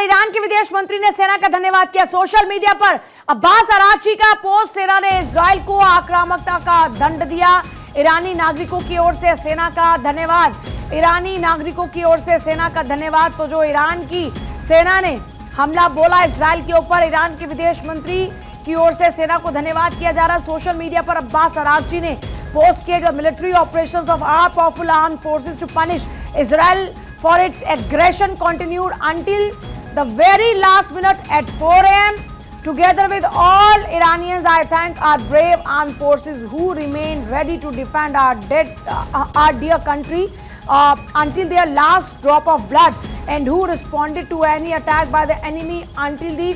Iran के विदेश मंत्री ने सेना का धन्यवाद किया। सोशल मीडिया पर अब्बास अरागची का पोस्ट, सेना ने इजराइल को आक्रामकता का दंड दिया। ईरानी नागरिकों की ओर से सेना का धन्यवाद, ईरानी नागरिकों की ओर से सेना का धन्यवाद। तो जो ईरान की सेना ने हमला बोला इजराइल के ऊपर, ईरान के विदेश मंत्री की ओर से सेना को धन्यवाद किया जा रहा है। सोशल मीडिया पर अब्बास अरागची ने पोस्ट किए, military operations of our powerful arm forces to punish Israel for its aggression continued until the very last minute at 4 a.m. Together with all Iranians, I thank our brave armed forces who remained ready to defend our dear country until their last drop of blood, and who responded to any attack by the enemy until the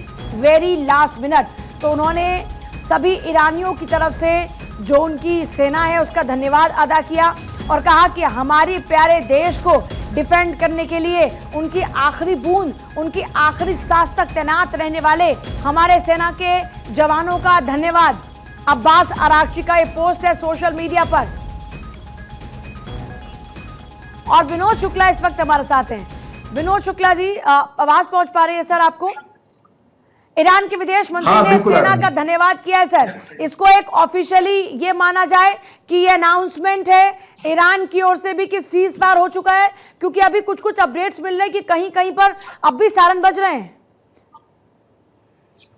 very last minute. तो उन्होंने सभी ईरानियों की तरफ से जो उनकी सेना है उसका धन्यवाद अदा किया और कहा कि हमारे प्यारे देश को डिफेंड करने के लिए उनकी आखिरी बूंद, उनकी आखिरी सांस तक तैनात रहने वाले हमारे सेना के जवानों का धन्यवाद। अब्बास अरागची का ये पोस्ट है सोशल मीडिया पर। और विनोद शुक्ला इस वक्त हमारे साथ हैं। विनोद शुक्ला जी, आवाज पहुंच पा रही है सर आपको? ईरान के विदेश मंत्री ने सेना का धन्यवाद किया है सर। इसको एक ऑफिशियली ये माना जाए कि ये अनाउंसमेंट है ईरान की ओर से भी कि सीज फायर हो चुका है, क्योंकि अभी कुछ कुछ अपडेट्स मिल रहे हैं कि कहीं कहीं पर अब भी सायरन बज रहे हैं।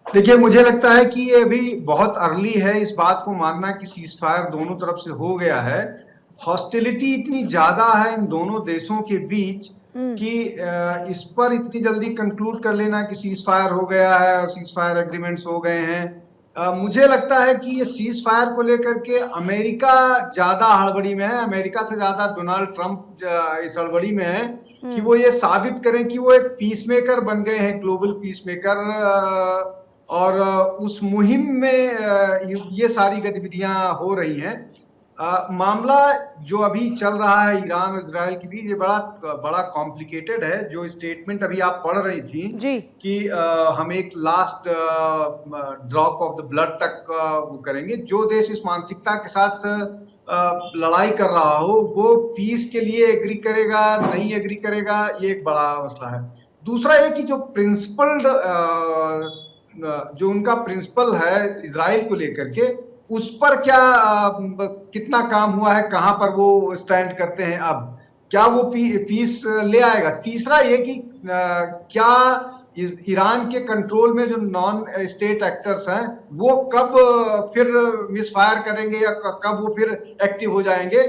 देखिए, मुझे लगता है कि ये अभी बहुत अर्ली है इस बात को मानना कि सीज फायर दोनों तरफ से हो गया है। हॉस्टिलिटी इतनी ज्यादा है इन दोनों देशों के बीच कि इस पर इतनी जल्दी कंक्लूड कर लेना कि सीज फायर हो गया है और सीज फायर एग्रीमेंट्स हो गए हैं, मुझे लगता है कि ये सीज फायर को लेकर के अमेरिका ज्यादा हड़बड़ी में है। अमेरिका से ज्यादा डोनाल्ड ट्रंप इस हड़बड़ी में है कि वो ये साबित करें कि वो एक पीस मेकर बन गए हैं, ग्लोबल पीस मेकर, और उस मुहिम में ये सारी गतिविधियां हो रही हैं। मामला जो अभी चल रहा है ईरान इजराइल के बीच, ये बड़ा कॉम्प्लिकेटेड है। जो स्टेटमेंट अभी आप पढ़ रही थी कि हम एक last drop of the blood तक वो करेंगे, जो देश इस मानसिकता के साथ लड़ाई कर रहा हो वो पीस के लिए एग्री करेगा नहीं एग्री करेगा, ये एक बड़ा मसला है। दूसरा ये कि जो प्रिंसिपल्ड जो उनका प्रिंसिपल है इजराइल को लेकर के, उस पर क्या कितना काम हुआ है, कहां पर वो स्टैंड करते हैं, अब क्या वो पीस ले आएगा। तीसरा ये कि क्या ईरान के कंट्रोल में जो नॉन स्टेट एक्टर्स हैं वो कब फिर मिसफायर करेंगे या कब वो फिर एक्टिव हो जाएंगे।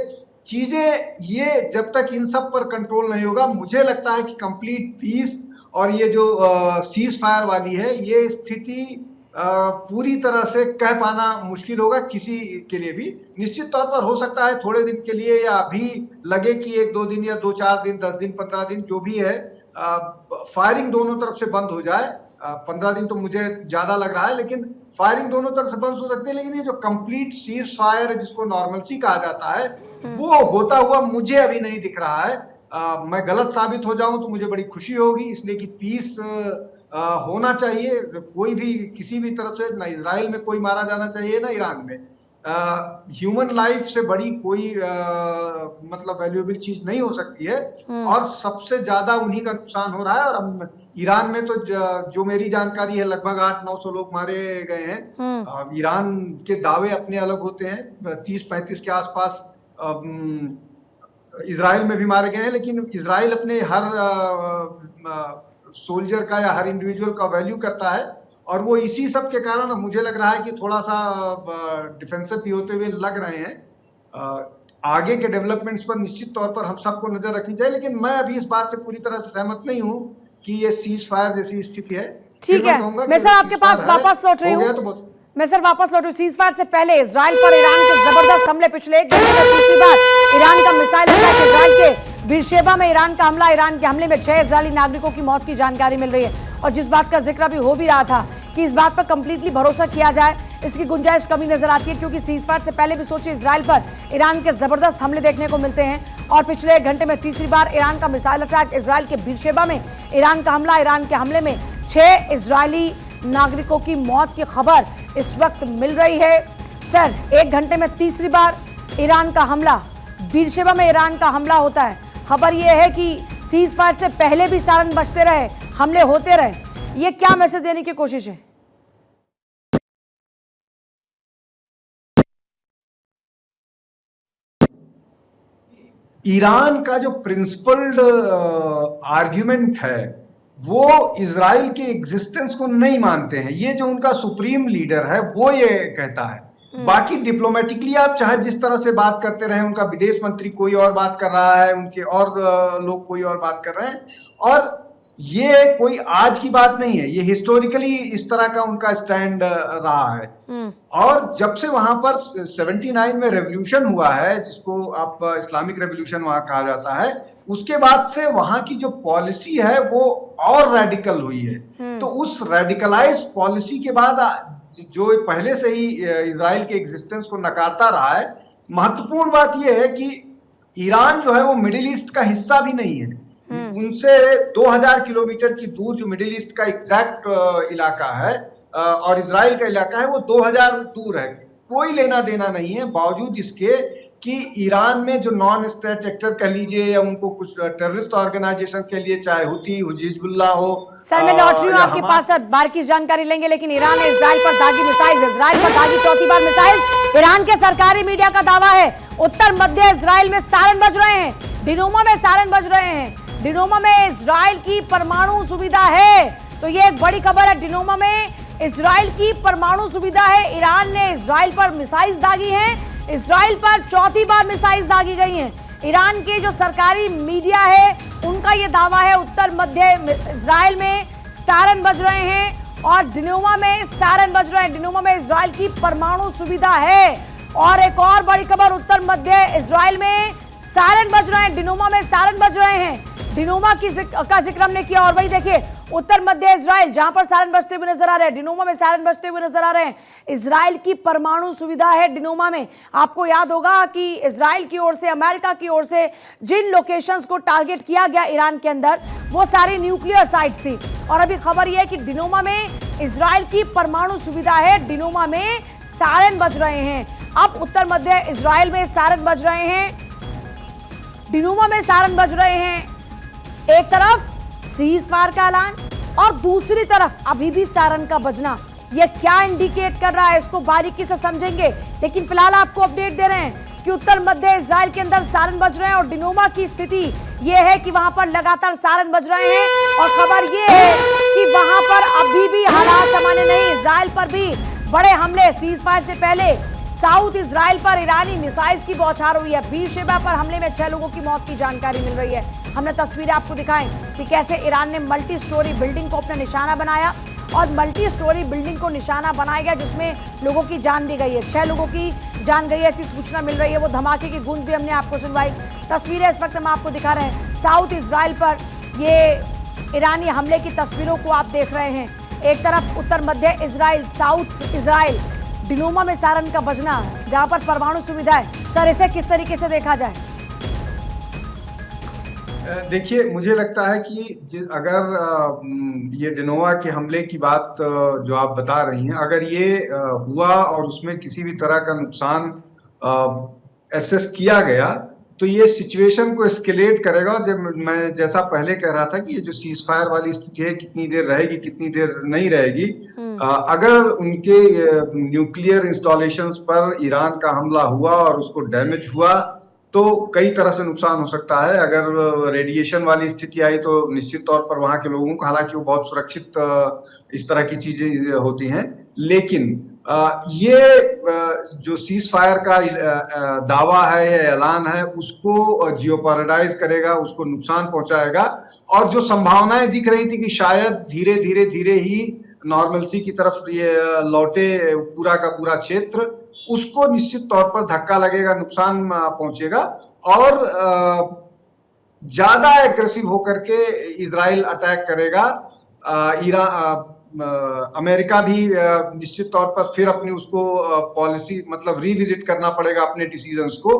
चीजें ये जब तक इन सब पर कंट्रोल नहीं होगा, मुझे लगता है कि कंप्लीट पीस और ये जो सीज फायर वाली है ये स्थिति पूरी तरह से कह पाना मुश्किल होगा किसी के लिए भी। निश्चित तौर पर हो सकता है थोड़े दिन के लिए या अभी लगे कि 1-2 दिन या 2-4 दिन 10 दिन 15 दिन जो भी है फायरिंग दोनों तरफ से बंद हो जाए। 15 दिन तो मुझे ज्यादा लग रहा है, लेकिन फायरिंग दोनों तरफ से बंद हो सकती है। लेकिन ये जो कंप्लीट सीज फायर जिसको नॉर्मलसी कहा जाता है वो होता हुआ मुझे अभी नहीं दिख रहा है। मैं गलत साबित हो जाऊं तो मुझे बड़ी खुशी होगी, इसलिए कि पीस होना चाहिए। कोई भी किसी भी तरफ से, ना इजराइल में कोई मारा जाना चाहिए ना ईरान में। ह्यूमन लाइफ से बड़ी कोई मतलब वैल्यूएबल चीज नहीं हो सकती है, और सबसे ज्यादा उन्हीं का नुकसान हो रहा है। और ईरान में तो जो मेरी जानकारी है लगभग 800-900 लोग मारे गए हैं। ईरान के दावे अपने अलग होते हैं, 30-35 के आसपास इजराइल में भी मारे गए हैं, लेकिन इजराइल अपने हर सोल्जर का या हर इंडिविजुअल का वैल्यू करता है, और वो इसी सब के कारण मुझे लग रहा है कि थोड़ा सा डिफेंसिव भी होते हुए लग रहे हैं। आगे के डेवलपमेंट्स पर निश्चित तौर पर हम सबको नजर रखनी चाहिए, लेकिन मैं अभी इस बात से पूरी तरह से सहमत नहीं हूँ कि ये सीज फायर जैसी स्थिति है। ठीक है, मैं सर आपके पास वापस लौट रही हूँ। मैं सर वापस लौट रही हूँ। सीज फायर से पहले इजराइल पर ईरान के जबरदस्त हमले, पिछले एक घंटे में तीसरी बार ईरान का मिसाइल अटैक। इजराइल के बीरशेबा में ईरान का हमला, ईरान के हमले में 6 इजरायली नागरिकों की मौत की जानकारी मिल रही है। और जिस बात का जिक्र भी हो भी रहा था कि इस बात पर कंप्लीटली भरोसा किया जाए, इसकी गुंजाइश कमी नजर आती है, क्योंकि सीज फायर से पहले भी सोचिए इजराइल पर ईरान के जबरदस्त हमले देखने को मिलते हैं, और पिछले एक घंटे में तीसरी बार ईरान का मिसाइल अटैक। इजराइल के बीरशेबा में ईरान का हमला, ईरान के हमले में 6 इजरायली नागरिकों की मौत की खबर इस वक्त मिल रही है। सर, एक घंटे में तीसरी बार ईरान का हमला, बीरशेबा में ईरान का हमला होता है। खबर यह है कि सीज फायर से पहले भी सारन बजते रहे, हमले होते रहे, ये क्या मैसेज देने की कोशिश है? ईरान का जो प्रिंसिपल्ड आर्ग्यूमेंट है वो इजराइल के एग्जिस्टेंस को नहीं मानते हैं। ये जो उनका सुप्रीम लीडर है वो ये कहता है। बाकी डिप्लोमेटिकली आप चाहे जिस तरह से बात करते रहे, उनका विदेश मंत्री कोई और बात कर रहा है, उनके और लोग कोई और बात कर रहे हैं, और ये कोई आज की बात नहीं है, ये हिस्टोरिकली इस तरह का उनका स्टैंड रहा है। और जब से वहां पर 79 में रेवोल्यूशन हुआ है, जिसको आप इस्लामिक रेवोल्यूशन वहां कहा जाता है, उसके बाद से वहां की जो पॉलिसी है वो और रेडिकल हुई है। तो उस रेडिकलाइज पॉलिसी के बाद जो पहले से ही इजराइल के एग्जिस्टेंस को नकारता रहा है, महत्वपूर्ण बात यह है कि ईरान जो है वो मिडिल ईस्ट का हिस्सा भी नहीं है। उनसे 2000 किलोमीटर की दूर जो मिडिल ईस्ट का एग्जैक्ट इलाका है और इजराइल का इलाका है वो 2000 दूर है, कोई लेना देना नहीं है। बावजूद इसके कि ईरान में जो नॉन स्टेट एक्टर कह लीजिए या उनको कुछ टेररिस्ट ऑर्गेनाइजेशन के लिए, चाहे हुती हिजबुल्लाह हो। सर मैं लौट रही हूँ आपके पास, सर बार की जानकारी लेंगे, लेकिन ईरान ने इजराइल पर दागी मिसाइल, इजराइल पर दागी चौथी बार मिसाइल। ईरान के सरकारी मीडिया का दावा है उत्तर मध्य इजराइल में सारन बज रहे हैं, डिनोमा में सारन बज रहे हैं। डिनोमा में इजराइल की परमाणु सुविधा है, तो ये एक बड़ी खबर है। डिनोमा में इजराइल की परमाणु सुविधा है। ईरान ने इजराइल पर मिसाइल दागी हैं, इजराइल पर चौथी बार मिसाइल दागी गई हैं। ईरान के जो सरकारी मीडिया है उनका ये दावा है उत्तर मध्य इजराइल में सारन बज रहे हैं और डिनोमा में सारन बज रहे हैं। डिनोमा में इजराइल की परमाणु सुविधा है। और एक और बड़ी खबर, उत्तर मध्य इजराइल में सारन बज रहे हैं, डिनोमा में सारन बज रहे हैं। डिनोमा का जिक्र हमने किया, और वही देखिए उत्तर मध्य इजराइल जहां पर सारन बजते हुए नजर आ रहे हैं, डिनोमा में सारन बजते हुए नजर आ रहे हैं। इजराइल की परमाणु सुविधा है डिनोमा में। आपको याद होगा कि इजराइल की ओर से, अमेरिका की ओर से जिन लोकेशंस को टारगेट किया गया ईरान के अंदर, वो सारी न्यूक्लियर साइट्स थी। और अभी खबर यह है कि डिनोमा में इजराइल की परमाणु सुविधा है, डिनोमा में सारन बज रहे हैं। अब उत्तर मध्य इजराइल में सारन बज रहे हैं, डिनोमा में सारन बज रहे हैं। एक तरफ सीज फायर का ऐलान और दूसरी तरफ अभी भी सारन का बजना, यह क्या इंडिकेट कर रहा है इसको बारीकी से समझेंगे। लेकिन फिलहाल आपको अपडेट दे रहे हैं कि उत्तर मध्य इजराइल के अंदर सारन बज रहे हैं और डिनोमा की स्थिति यह है कि वहां पर लगातार सारन बज रहे हैं। और खबर यह है कि वहां पर अभी भी हालात सामान्य नहीं। इजराइल पर भी बड़े हमले, सीज फायर से पहले साउथ इजराइल पर ईरानी मिसाइल्स की बौछार हुई है। बीरशेबा पर हमले में 6 लोगों की मौत की जानकारी मिल रही है। हमने तस्वीरें आपको दिखाएं कि कैसे ईरान ने मल्टी स्टोरी बिल्डिंग को अपना निशाना बनाया और मल्टी स्टोरी बिल्डिंग को निशाना बनाया गया, जिसमें लोगों की जान भी गई है। 6 लोगों की जान गई है, ऐसी सूचना मिल रही है। वो धमाके की गूंज भी हमने आपको सुनवाई। तस्वीरें इस वक्त हम आपको दिखा रहे हैं साउथ इजराइल पर, ये ईरानी हमले की तस्वीरों को आप देख रहे हैं। एक तरफ उत्तर मध्य इजराइल, साउथ इजराइल, डिनोमा में सारन का बजना, जहां पर परमाणु सुविधा है। सर इसे किस तरीके से देखा जाए? देखिए, मुझे लगता है कि अगर ये डिनोवा के हमले की बात जो आप बता रही हैं, अगर ये हुआ और उसमें किसी भी तरह का नुकसान एसेस किया गया, तो ये सिचुएशन को एस्केलेट करेगा। और जब मैं जैसा पहले कह रहा था कि ये जो सीज फायर वाली स्थिति है, कितनी देर रहेगी, कितनी देर नहीं रहेगी, अगर उनके न्यूक्लियर इंस्टॉलेशंस पर ईरान का हमला हुआ और उसको डैमेज हुआ तो कई तरह से नुकसान हो सकता है। अगर रेडिएशन वाली स्थिति आई तो निश्चित तौर पर वहां के लोगों को, हालांकि वो बहुत सुरक्षित इस तरह की चीजें होती हैं, लेकिन ये जो सीज फायर का दावा है या ऐलान है, उसको जियोपैराडाइज करेगा, उसको नुकसान पहुंचाएगा। और जो संभावनाएं दिख रही थी कि शायद धीरे धीरे ही नॉर्मलसी की तरफ ये लौटे पूरा का पूरा क्षेत्र, उसको निश्चित तौर पर धक्का लगेगा, नुकसान पहुंचेगा। और ज्यादा एग्रेसिव होकर के इजराइल अटैक करेगा। अमेरिका भी निश्चित तौर पर फिर अपनी उसको पॉलिसी मतलब रिविजिट करना पड़ेगा अपने डिसीजंस को।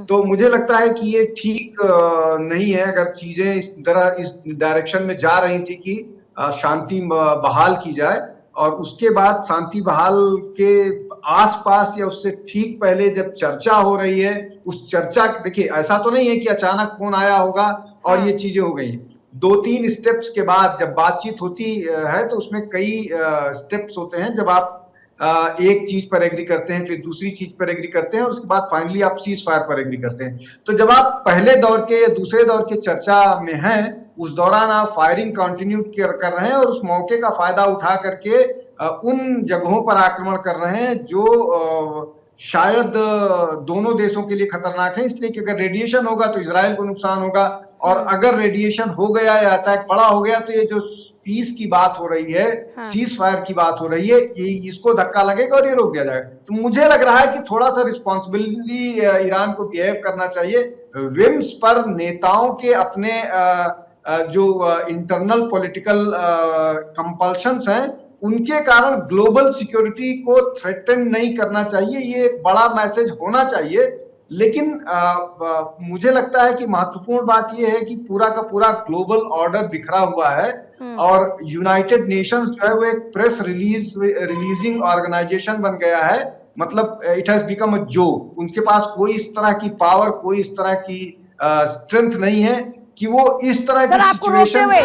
तो मुझे लगता है कि ये ठीक नहीं है अगर चीजें इस डायरेक्शन में जा रही थी कि शांति बहाल की जाए, और उसके बाद शांति बहाल के आसपास या उससे ठीक पहले जब चर्चा हो रही है, उस चर्चा, देखिए ऐसा तो नहीं है कि अचानक फोन आया होगा और ये चीजें हो गई। 2-3 स्टेप्स के बाद जब बातचीत होती है तो उसमें कई स्टेप्स होते हैं। जब आप एक चीज पर एग्री करते हैं, फिर दूसरी चीज पर एग्री करते हैं और उसके बाद फाइनली आप सीज फायर पर एग्री करते हैं। तो जब आप पहले दौर के या दूसरे दौर के चर्चा में हैं, उस दौरान आप फायरिंग कंटिन्यू कर रहे हैं और उस मौके का फायदा उठा करके उन जगहों पर आक्रमण कर रहे हैं जो शायद दोनों देशों के लिए खतरनाक है, इसलिए कि अगर रेडिएशन होगा तो इजराइल को नुकसान होगा, और अगर रेडिएशन हो गया या अटैक बड़ा हो गया तो ये जो पीस की बात हो रही है, सीज फायर की बात हो रही है, ये इसको धक्का लगेगा और ये रोक दिया जाएगा। तो मुझे लग रहा है कि थोड़ा सा रिस्पॉन्सिबिलिटी ईरान को बिहेव करना चाहिए। विम्स पर नेताओं के अपने जो इंटरनल पॉलिटिकल कंपल्शंस हैं, उनके कारण ग्लोबल सिक्योरिटी को थ्रेटन नहीं करना चाहिए। ये एक बड़ा मैसेज होना चाहिए। लेकिन मुझे लगता है कि महत्वपूर्ण बात यह है कि पूरा का पूरा ग्लोबल ऑर्डर बिखरा हुआ है और यूनाइटेड नेशंस जो है वो एक प्रेस रिलीजिंग ऑर्गेनाइजेशन बन गया है। मतलब it has become a joke. उनके पास कोई इस तरह की पावर, कोई इस तरह की स्ट्रेंथ नहीं है कि वो इस तरह की सिचुएशन। सर आपको रोकते हुए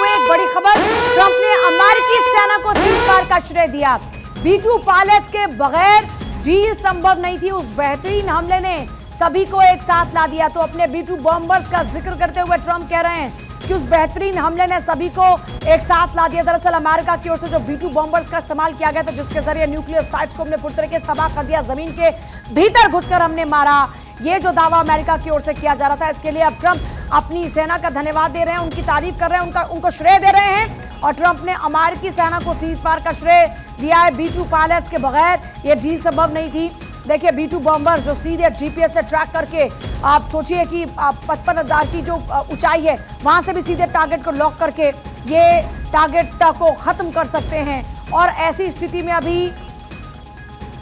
एक बड़ी खबर, ट्रंप ने अमेरिकी सेना को सीजफायर का श्रेय दिया। B-2 पायलट्स के बगैर डील संभव नहीं थी। उस बेहतरीन हमले ने सभी को एक साथ ला दिया। तो अपने B-2 बॉम्बर्स का जिक्र करते हुए ट्रंप कह रहे हैं कि उस बेहतरीन हमले ने सभी को एक साथ ला दिया। दरअसल अमेरिका की ओर से जो B-2 बॉम्बर्स का इस्तेमाल किया गया था, जिसके जरिए न्यूक्लियर साइट्स को हमने पूरी तरीके से तबाह कर दिया, जमीन के भीतर घुसकर हमने मारा, ये जो दावा अमेरिका की ओर से किया जा रहा था, इसके लिए अब ट्रंप अपनी सेना का धन्यवाद दे रहे हैं, उनकी तारीफ कर रहे हैं, उनको श्रेय दे रहे हैं। और ट्रंप ने अमेरिकी सेना को सीजफायर का श्रेय दिया है। B-2 पायलट्स के बगैर ये डील संभव नहीं थी। देखिए B-2 बॉम्बर्स जो सीधे जीपीएस से ट्रैक करके, आप सोचिए कि 55,000 की जो ऊंचाई है वहां से भी सीधे टारगेट को लॉक करके ये टारगेट को खत्म कर सकते हैं। और ऐसी स्थिति में अभी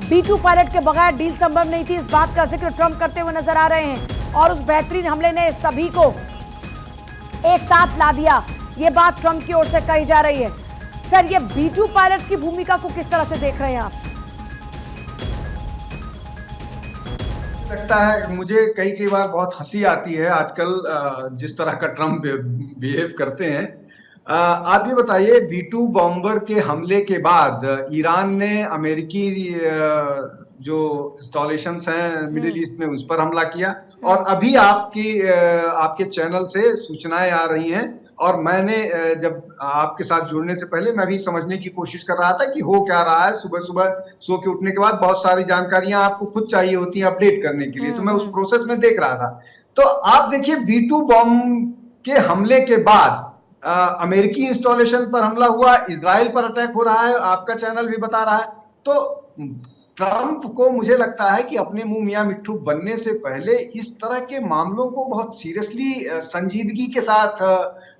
B-2 पायलट के बगैर डील संभव नहीं थी। इस बात का जिक्र ट्रंप करते हुए नजर आ रहे हैं और उस बेहतरीन हमले ने सभी को एक साथ ला दिया, ये बात ट्रंप की ओर से कही जा रही है। सर, ये B-2 पायलट्स की भूमिका को किस तरह से देख रहे हैं आप? लगता है मुझे कई बार बहुत हंसी आती है आजकल जिस तरह का ट्रम्प बिहेव करते हैं। आप ये बताइए, B-2 बॉम्बर के हमले के बाद ईरान ने अमेरिकी जो इंस्टॉलेशंस हैं मिडिल ईस्ट में उस पर हमला किया और अभी आपके चैनल से सूचनाएं आ रही हैं और मैंने जब आपके साथ जुड़ने से पहले मैं भी समझने की कोशिश कर रहा था कि हो क्या रहा है। सुबह सुबह सो के उठने के बाद बहुत सारी जानकारियां आपको खुद चाहिए होती हैं अपडेट करने के लिए, तो मैं उस प्रोसेस में देख रहा था। तो आप देखिए, B-2 बॉम्ब के हमले के बाद अमेरिकी इंस्टॉलेशन पर हमला हुआ, इजराइल पर अटैक हो रहा है, आपका चैनल भी बता रहा है। तो ट्रंप को मुझे लगता है कि अपने मुंह मियां मिट्ठू बनने से पहले इस तरह के मामलों को बहुत सीरियसली संजीदगी के साथ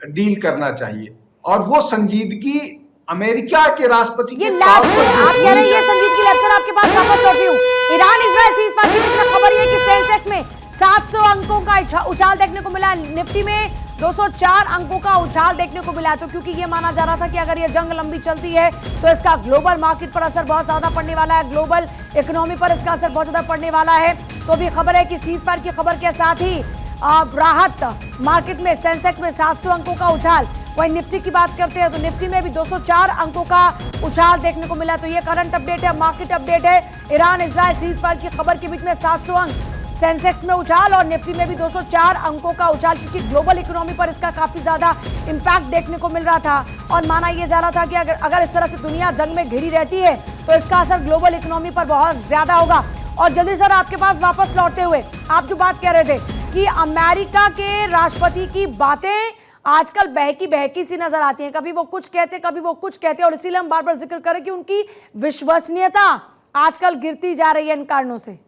डील करना चाहिए और वो संजीदगी अमेरिका के राष्ट्रपति ये लैब से आप कह रहे हैं, ये संजीदगी लैब से आपके पास वापस लौटी हूं। ईरान इजराइल सीजफायर की बीच में खबर ये कि सेंसेक्स में 700 अंकों का उछाल देखने को मिला, निफ्टी में 204 अंकों का उछाल देखने को मिला है। तो क्योंकि ये माना जा रहा था कि अगर ये जंग लंबी चलती है तो इसका ग्लोबल मार्केट पर असर बहुत ज्यादा पड़ने वाला है, ग्लोबल इकोनॉमी पर इसका असर बहुत ज्यादा पड़ने वाला है। तो भी खबर है कि सीजफायर की खबर के साथ ही राहत मार्केट में, सेंसेक्स में 700 अंकों का उछाल। वहीं निफ्टी की बात करते हैं तो निफ्टी में भी 204 अंकों का उछाल देखने को मिला। तो ये करंट अपडेट है, मार्केट अपडेट है। ईरान इजराइल सीजफायर की खबर के बीच में 700 अंक, सेंसेक्स में उछाल और निफ्टी में भी 204 अंकों का उछाल, क्योंकि ग्लोबल इकोनॉमी पर इसका काफी ज्यादा इंपैक्ट देखने को मिल रहा था और माना यह जा रहा था कि अगर इस तरह से दुनिया जंग में घिरी रहती है तो इसका असर ग्लोबल इकोनॉमी पर बहुत ज्यादा होगा। और जल्दी सर आपके पास वापस लौटते हुए, आप जो बात कह रहे थे कि अमेरिका के राष्ट्रपति की बातें आजकल बहकी सी नजर आती हैं, कभी वो कुछ कहते कभी वो कुछ कहते, और इसीलिए हम बार बार जिक्र करें कि उनकी विश्वसनीयता आजकल गिरती जा रही है इन कारणों से।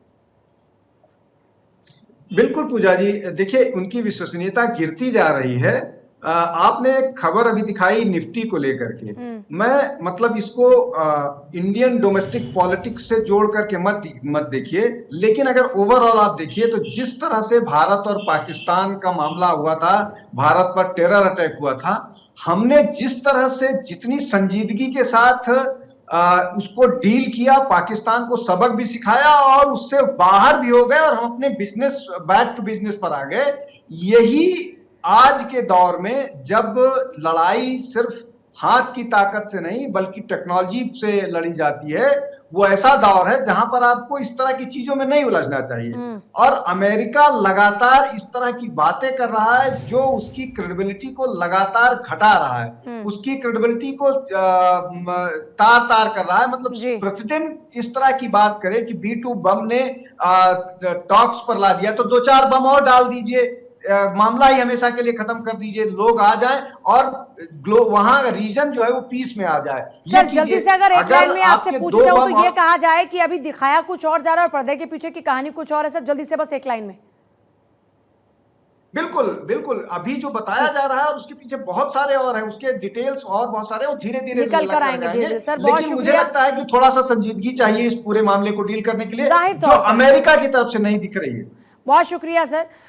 बिल्कुल पूजा जी, देखिए उनकी विश्वसनीयता गिरती जा रही है। आपने एक खबर अभी दिखाई निफ्टी को लेकर के, मैं मतलब इसको इंडियन डोमेस्टिक पॉलिटिक्स से जोड़ करके मत देखिए, लेकिन अगर ओवरऑल आप देखिए तो जिस तरह से भारत और पाकिस्तान का मामला हुआ था, भारत पर टेरर अटैक हुआ था, हमने जिस तरह से जितनी संजीदगी के साथ उसको डील किया, पाकिस्तान को सबक भी सिखाया और उससे बाहर भी हो गए और हम अपने बिजनेस, बैक टू बिजनेस पर आ गए। यही आज के दौर में जब लड़ाई सिर्फ हाथ की ताकत से नहीं बल्कि टेक्नोलॉजी से लड़ी जाती है, वो ऐसा दौर है जहां पर आपको इस तरह की चीजों में नहीं उलझना चाहिए। और अमेरिका लगातार इस तरह की बातें कर रहा है जो उसकी क्रेडिबिलिटी को लगातार घटा रहा है, उसकी क्रेडिबिलिटी को तार तार कर रहा है। मतलब जी। प्रेसिडेंट इस तरह की बात करे कि B2 बम ने टॉक्स पर ला दिया, तो 2-4 बम और डाल दीजिए, मामला ही हमेशा के लिए खत्म कर दीजिए, लोग आ जाएं और वहां का रीजन जो है वो पीस में आ जाए। सर जल्दी से अगर एक लाइन में आपसे आपके पूछना हो बम तो ये कहा जाए कि अभी दिखाया कुछ और जा रहा है और पर्दे के पीछे की कहानी कुछ और है। सर जल्दी से बस एक लाइन में। बिल्कुल बिल्कुल, अभी जो बताया जा रहा है और उसके पीछे बहुत सारे और हैं, उसके डिटेल्स और बहुत सारे, वो धीरे धीरे निकल कर आएंगे धीरे। सर बहुत लेकिन मुझे शुक्रिया। लगता है कि थोड़ा सा संजीदगी चाहिए इस पूरे मामले को डील करने के लिए, जाहिर जो तौर पर अमेरिका की तरफ से नहीं दिख रही है। बहुत शुक्रिया सर।